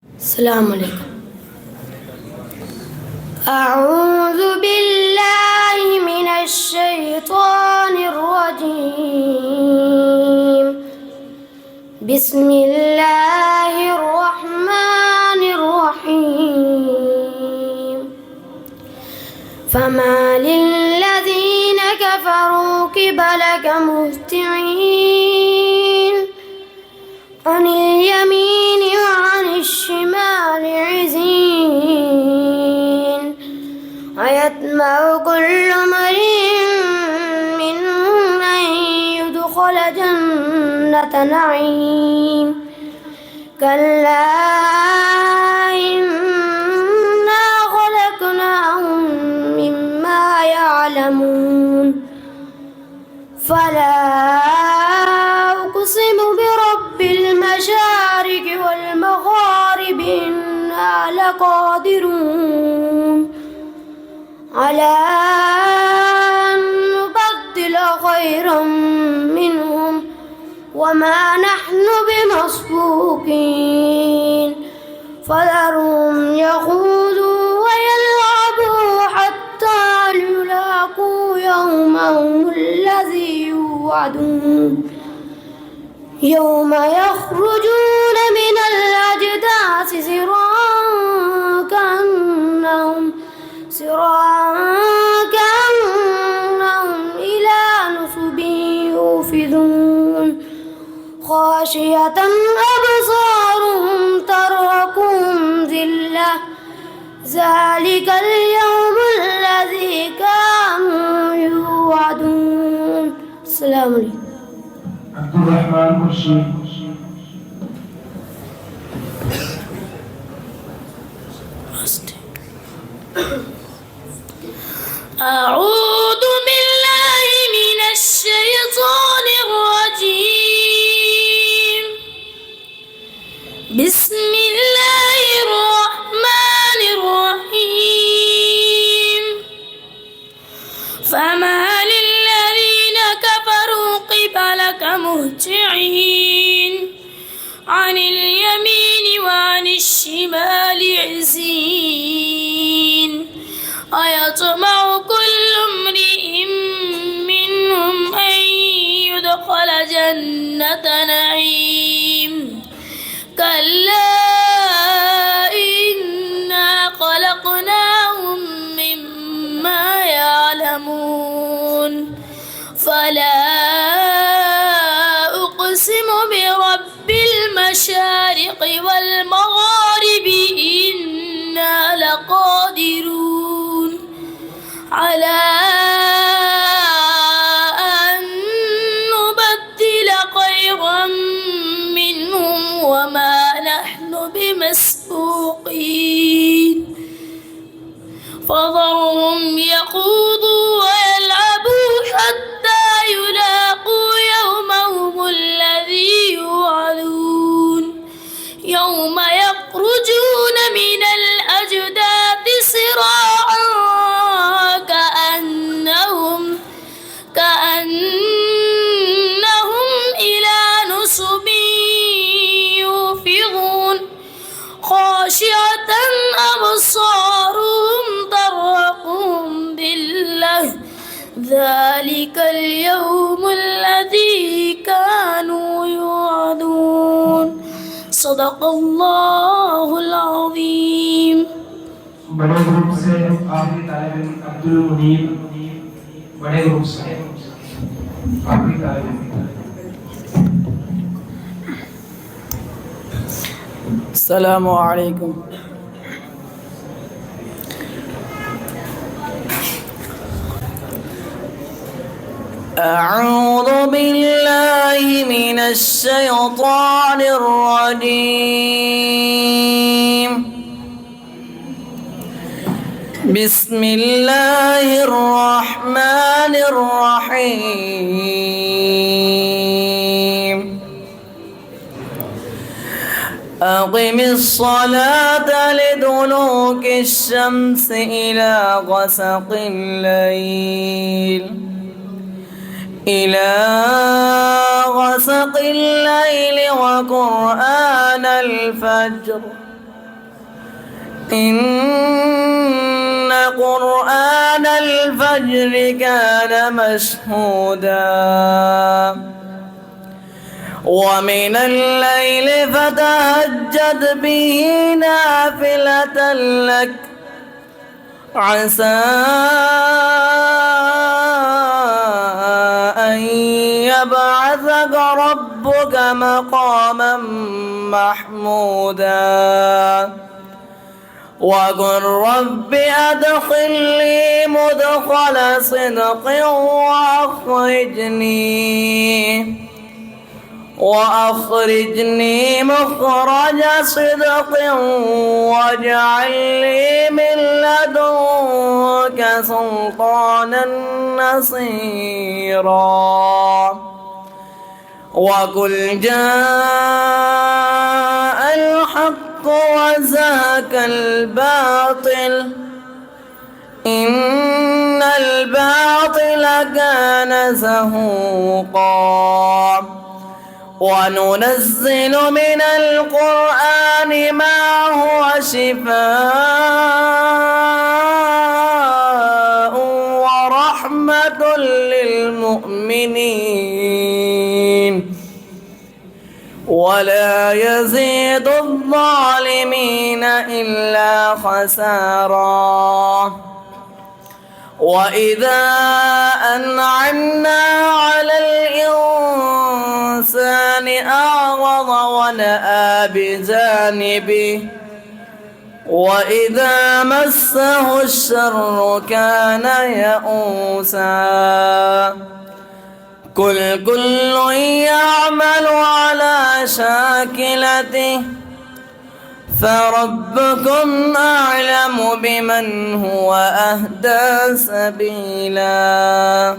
السلام عليكم. أعوذ بالله من الشيطان الرجيم. بسم الله الرحمن الرحيم. فما للذين كفروا قبلك مهطعين عن اليمين وعن الشمال عزين أيطمع كل امرئ منهم أن يدخل جنة نعيم كلا إنا خلقناهم مما يعلمون فلا أقسم برب المشارق والمغارب إنا لقادرون على أن نبدل خيرا منهم وما نحن بمسبوقين فذرهم يخوضوا ويلعبوا حتى يلاقوا يومهم الذي يوعدون يوم يخرجون من الأجداث سراعا كأنهم إلى نصب يوفضون خاشية أبصارهم ترهقهم ذلة ذلك اليوم الذي كانوا يوعدون. السلام عليكم. عبد الرحمن مرشد. أعوذ بالله من الشيطان الرجيم. بسم الله الرحمن الرحيم. فما للذين كفروا قبلك مهطعين عن اليمين وعن الشمال عزين أيطمع كل امرئ منهم أن يدخل جنة نعيم كلا إنا خلقناهم مما يعلمون فلا أقسم برب المشارق والمغارب إنا لقادرون على أن نبدل خيرا منهم وما نحن بمسبوقين فذرهم يخوضوا ويلعبوا حتى يلاقوا يومهم الذي يوعدون يوم يخرجون من الأجداث سراعا كأنهم إلى نصب يوفضون خاشعة أبصارهم ترهقهم ذلة ذلك اليوم الذي كانوا يوعدون. صدق الله العظيم. बड़े ग्रुप से आखिरी तालिब अब्दुल मुनीब बड़े ग्रुप से आखिरी तालिब السلام عليكم. أعوذ بالله من الشيطان الرجيم. بسم الله الرحمن الرحيم. أقم الصلاة لدلوك الشمس إلى غسق الليل وقرآن الفجر إن قرآن الفجر كان مشهودا ومن الليل فتهجد به نافلة لك عسى أن يبعثك ربك مقاما محمودا وقل رب أدخلني مدخل صدق وأخرجني مخرج صدق واجعل لي من لدنك سلطانا نصيرا وقل جاء الحق وزهق الباطل إن الباطل كان زهوقا وننزل من القرآن ما هو شفاء ورحمة للمؤمنين ولا يزيد الظالمين إلا خسارا وإذا أنعمنا على الإنسان أعرض ونأى بجانبه وإذا مسه الشر كان يئوسا قل كل يعمل على شاكلته فربكم أعلم بمن هو أهدى سبيلا.